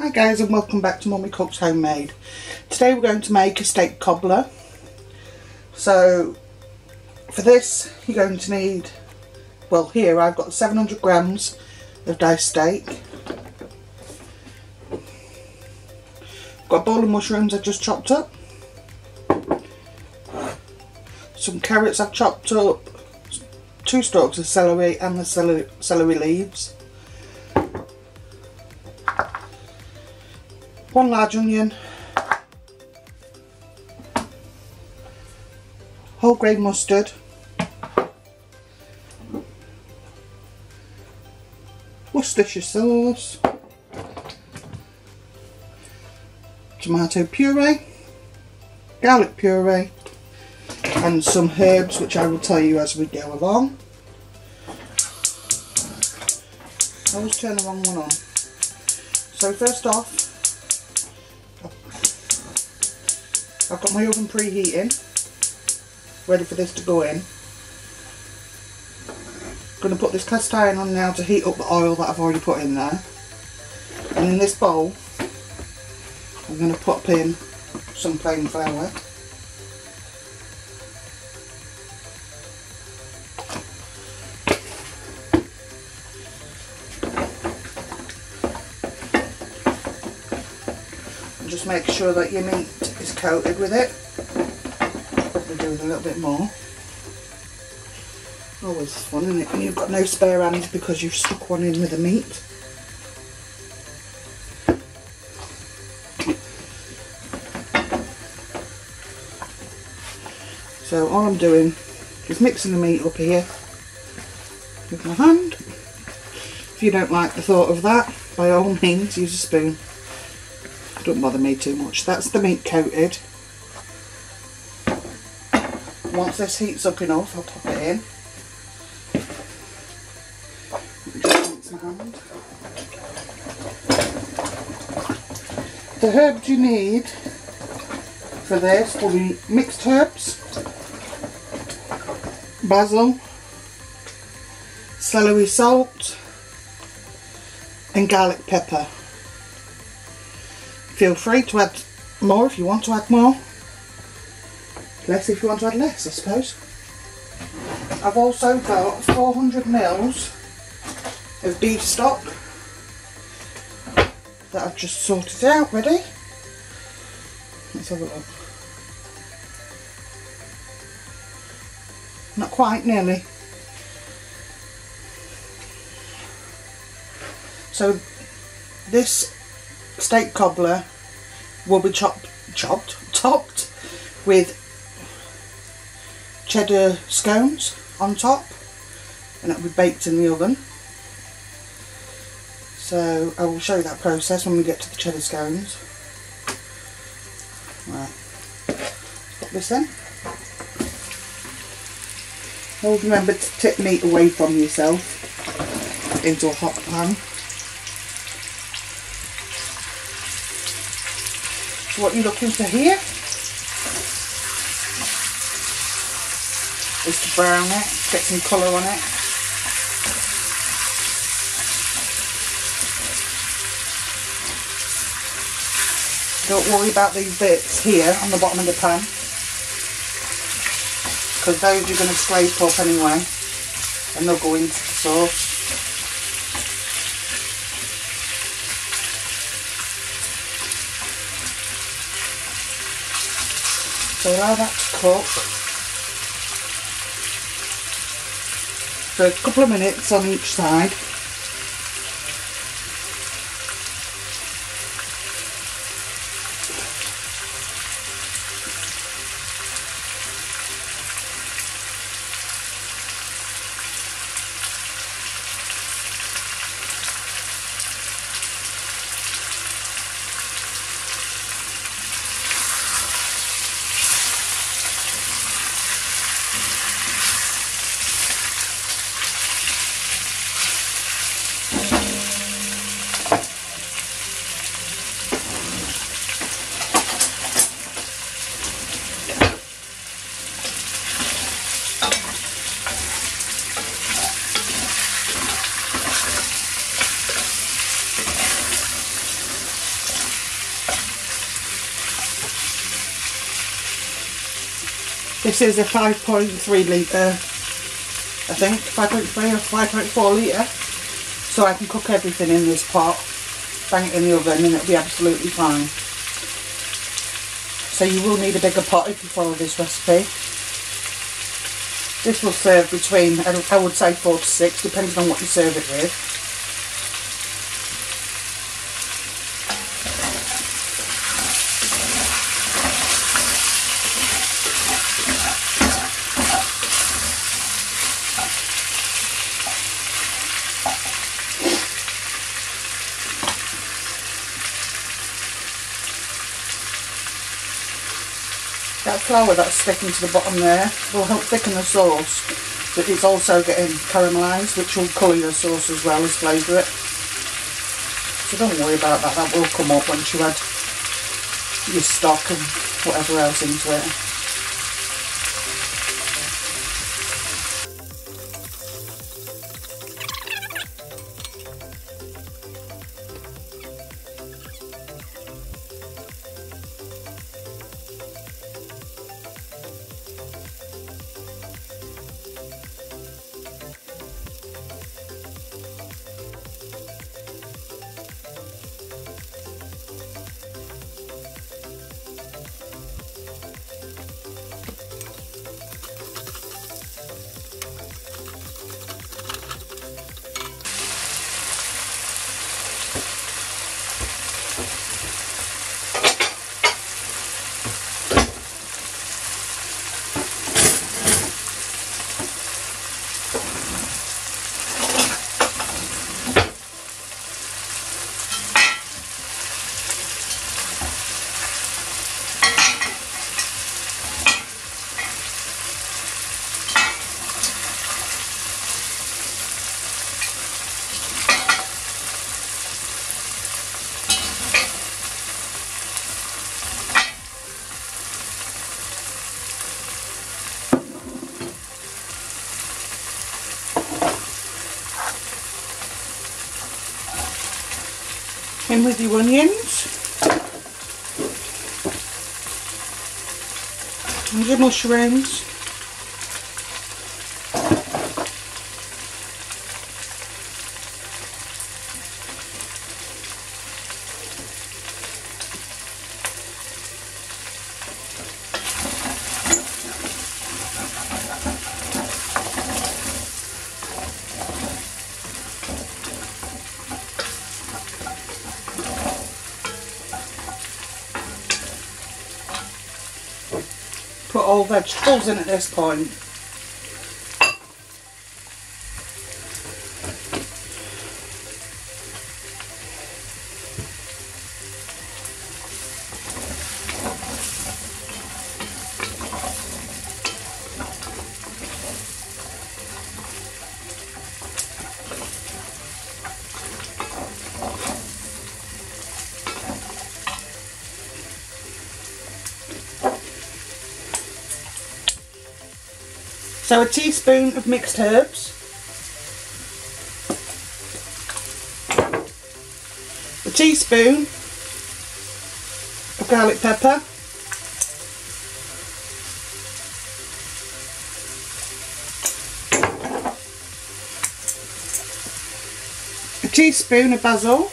Hi guys, and welcome back to Mummy Cooks Homemade. Today we're going to make a steak cobbler. So for this you're going to need, well, here I've got 700 grams of diced steak. Got a bowl of mushrooms I've just chopped up. Some carrots I've chopped up. 2 stalks of celery and the celery leaves. 1 large onion, whole grain mustard, Worcestershire sauce, tomato puree, garlic puree, and some herbs which I will tell you as we go along. I always turn the wrong one on. So first off, I've got my oven preheating, ready for this to go in. I'm going to put this cast iron on now to heat up the oil that I've already put in there. And in this bowl, I'm going to put in some plain flour. And just make sure that your meat is coated with it. Probably do with a little bit more. Always fun, isn't it, when you've got no spare hands because you've stuck one in with the meat. So all I'm doing is mixing the meat up here with my hand. If you don't like the thought of that, by all means use a spoon. Don't bother me too much. That's the meat coated. Once this heats up enough, I'll pop it in. Just rinse my hand. The herbs you need for this will be mixed herbs, basil, celery salt, and garlic pepper. Feel free to add more if you want to add more. Less if you want to add less, I suppose. I've also got 400 ml of beef stock that I've just sorted out, ready. Let's have a look. Not quite, nearly. So this steak cobbler will be topped with cheddar scones on top, and it will be baked in the oven. So I will show you that process when we get to the cheddar scones. Right, put this in. Always remember to tip meat away from yourself into a hot pan. So what you're looking for here is to brown it, get some colour on it. Don't worry about these bits here on the bottom of the pan, because those you're going to scrape up anyway and they'll go into the sauce. So allow that to cook for a couple of minutes on each side. This is a 5.3 litre, I think, 5.3 or 5.4 litre. So I can cook everything in this pot, bang it in the oven, and it'll be absolutely fine. So you will need a bigger pot if you follow this recipe. This will serve between, I would say 4 to 6, depending on what you serve it with. That flour that's sticking to the bottom there will help thicken the sauce, but it's also getting caramelised, which will colour your sauce as well as flavour it. So don't worry about that, that will come up once you add your stock and whatever else into it. In with your onions and your mushrooms, put all vegetables in at this point. So a teaspoon of mixed herbs, a teaspoon of garlic pepper, a teaspoon of basil,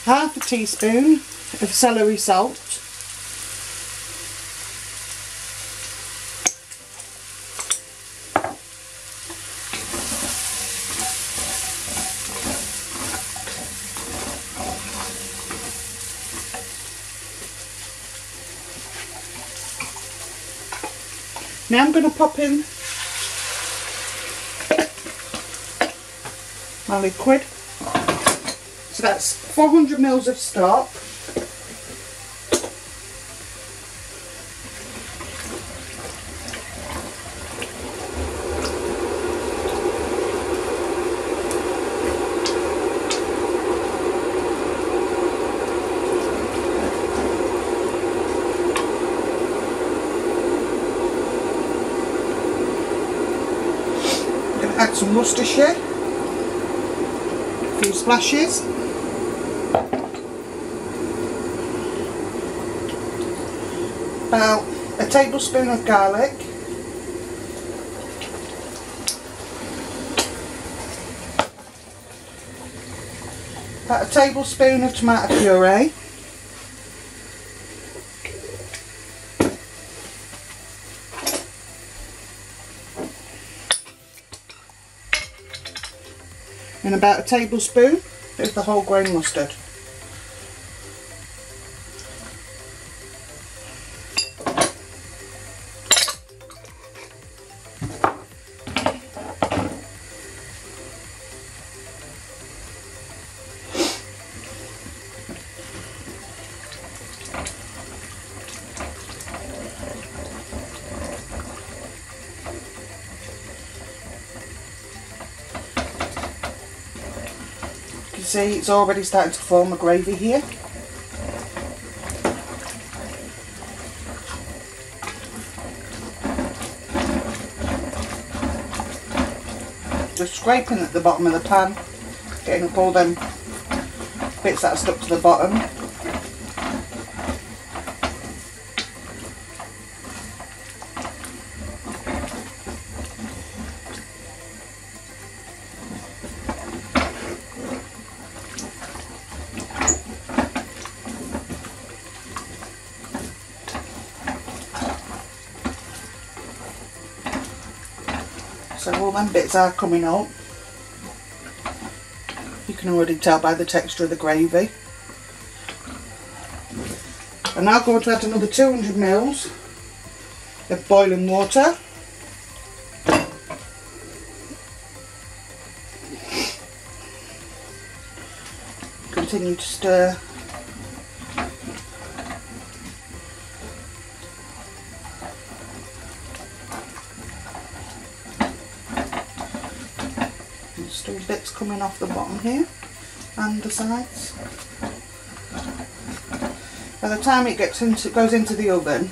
half a teaspoon of celery salt, now I'm going to pop in my liquid. So that's 400 ml of stock, add some Worcestershire, a few splashes, about a tablespoon of garlic, about a tablespoon of tomato puree, and about a tablespoon of the whole grain mustard. See, it's already starting to form a gravy here. Just scraping at the bottom of the pan, getting up all them bits that are stuck to the bottom. So all them bits are coming up. You can already tell by the texture of the gravy. And now I'm going to add another 200 ml of boiling water. Continue to stir. Still bits coming off the bottom here and the sides. By the time it goes into the oven,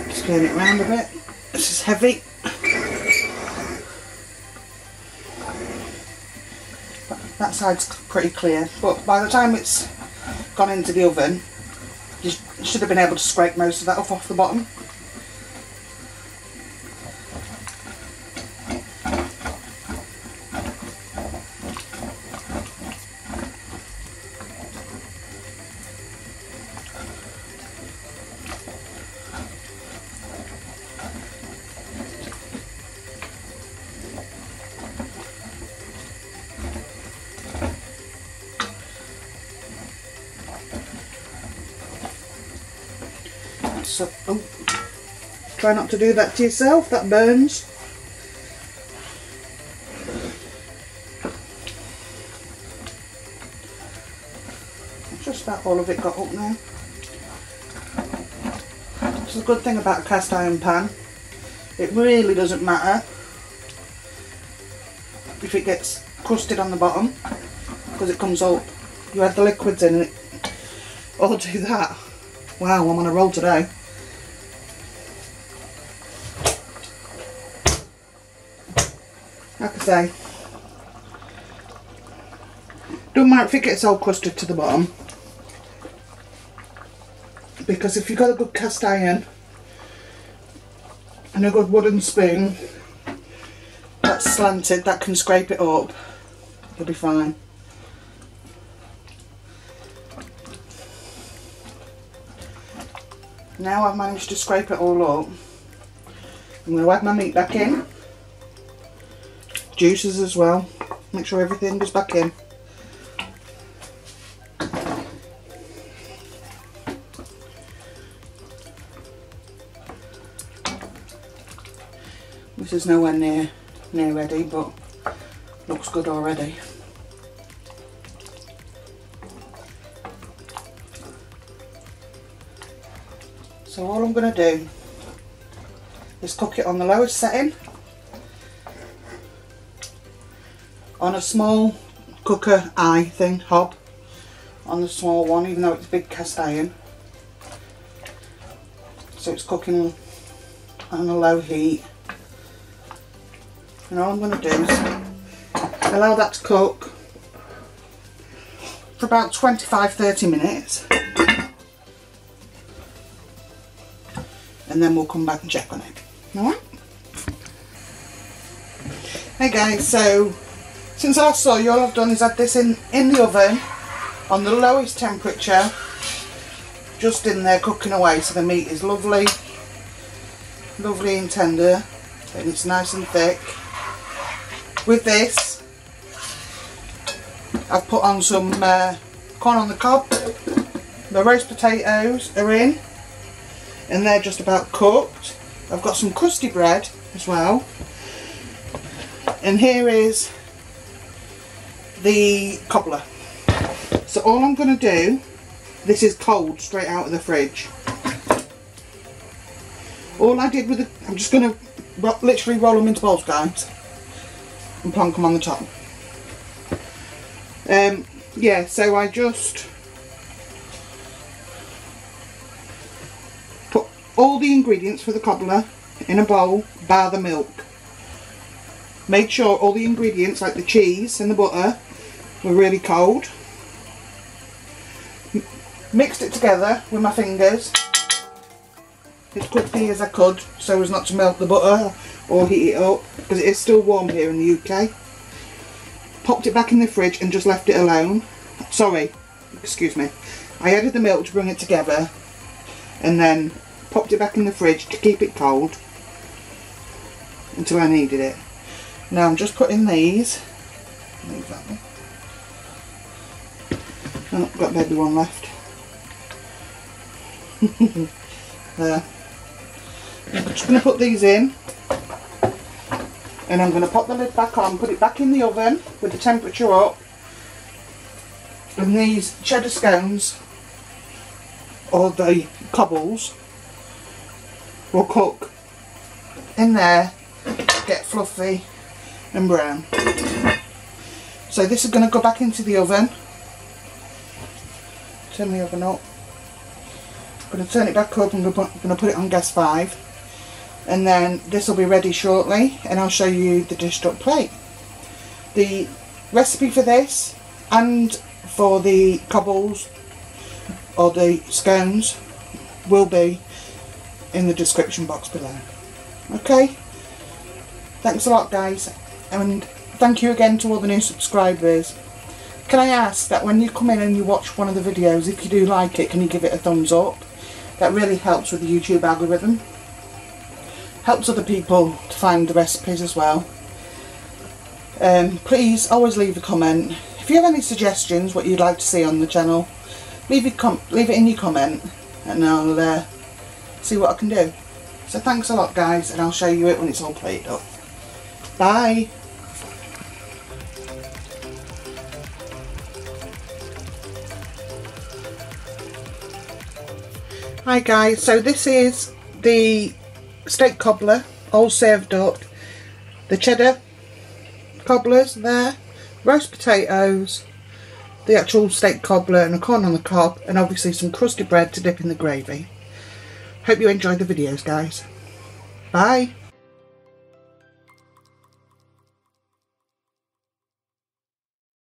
just turn it around a bit. This is heavy. That side's pretty clear, but by the time it's gone into the oven, you should have been able to scrape most of that off the bottom. So, oh, try not to do that to yourself, that burns. Just about all of it got up now. It's a good thing about a cast iron pan. It really doesn't matter if it gets crusted on the bottom, because it comes up. You add the liquids in and it all do that. Wow, I'm on a roll today. Like I say, don't matter if it gets all crusted to the bottom, because if you've got a good cast iron and a good wooden spoon that's slanted, that can scrape it up, you'll be fine. Now I've managed to scrape it all up, I'm going to add my meat back in, juices as well, make sure everything goes back in. This is nowhere near ready, but looks good already. So all I'm going to do is cook it on the lowest setting on a small cooker hob, on the small one, even though it's big cast iron. So it's cooking on a low heat. And all I'm going to do is allow that to cook for about 25-30 minutes. and then we'll come back and check on it. Alright? Hey guys, so since I saw you, all I've done is had this in the oven on the lowest temperature, just in there cooking away, so the meat is lovely and tender, and it's nice and thick. With this, I've put on some corn on the cob. The roast potatoes are in, and they're just about cooked. I've got some crusty bread as well, and here is the cobbler. So all I'm going to do, this is cold straight out of the fridge. All I did with the, I'm just going to literally roll them into balls, guys, and plonk them on the top. Yeah, so I just put all the ingredients for the cobbler in a bowl, bar the milk. Made sure all the ingredients like the cheese and the butter were really cold. Mixed it together with my fingers as quickly as I could so as not to melt the butter or heat it up, because it is still warm here in the UK. Popped it back in the fridge and just left it alone. Sorry, excuse me. I added the milk to bring it together and then popped it back in the fridge to keep it cold until I needed it. Now I'm just putting these. Leave that one. Oh, got maybe one left. There. I'm just going to put these in, and I'm going to pop the lid back on, put it back in the oven with the temperature up, and these cheddar scones, or the cobbles, will cook in there, get fluffy and brown. So this is going to go back into the oven. Turn the oven up. I'm going to turn it back up and I'm going to put it on gas 5. And then this will be ready shortly, and I'll show you the dished up plate. The recipe for this and for the cobbles or the scones will be in the description box below. Okay, thanks a lot guys, and thank you again to all the new subscribers. Can I ask that when you come in and you watch one of the videos, if you do like it, can you give it a thumbs up? That really helps with the YouTube algorithm. Helps other people to find the recipes as well. Please always leave a comment. If you have any suggestions what you'd like to see on the channel, leave it in your comment and I'll see what I can do. So thanks a lot guys, and I'll show you it when it's all plated up. Bye! Hi guys, so this is the steak cobbler all served up. The cheddar cobblers there, roast potatoes, the actual steak cobbler and a corn on the cob, and obviously some crusty bread to dip in the gravy. Hope you enjoyed the videos guys. Bye!